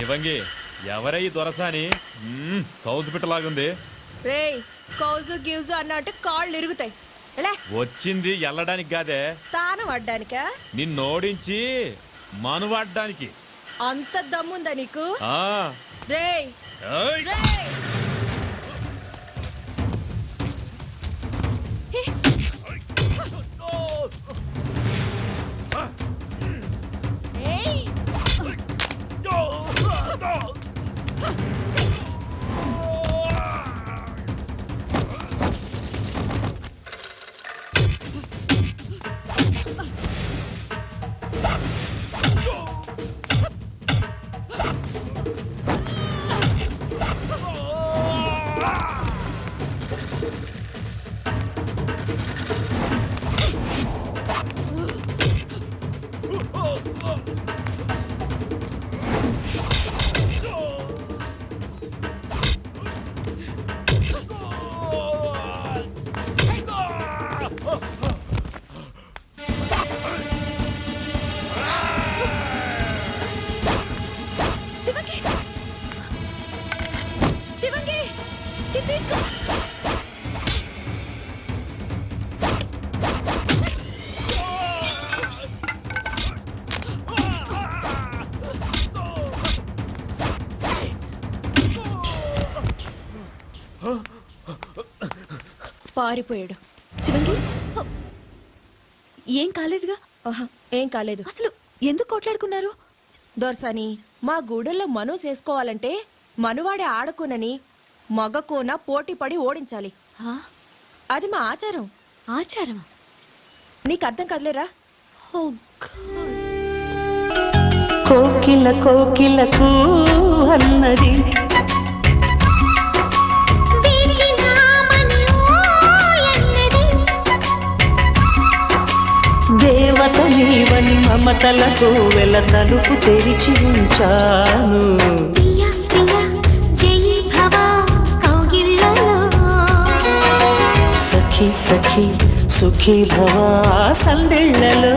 శివంగి ఎవరై దొరసాని కౌజు పిట్టలాగుంది. రేయ్ కౌజు గివ్జు అన్నట్టు కాళ్ళు ఇరుగుతాయి. వచ్చింది ఎల్లడానికి కాదే, తాను పడ్డానికా? నిన్నోడించి మనువాడ్డానికి. అంత దమ్ముందా నీకు? రేయ్ పారిపోయాడు. శివంగి ఏం కాలేదుగా? ఏం కాలేదు. అసలు ఎందుకు కొట్లాడుకున్నారు? దొరసాని మా గూడెల్లో మను చేసుకోవాలంటే మనువాడే ఆడకూనని మగ కూన పోటీ పడి ఓడించాలి. అది మా ఆచారం. ఆచారమా? నీకు అర్థం కదలేరా? కోకిల కోకిలకు అన్నది దేవత నీవని మమతలకు వెల తలుపు తెరిచి ఉంచాను. సఖీ సఖీ సుఖీ భవ సందెళ్ళలో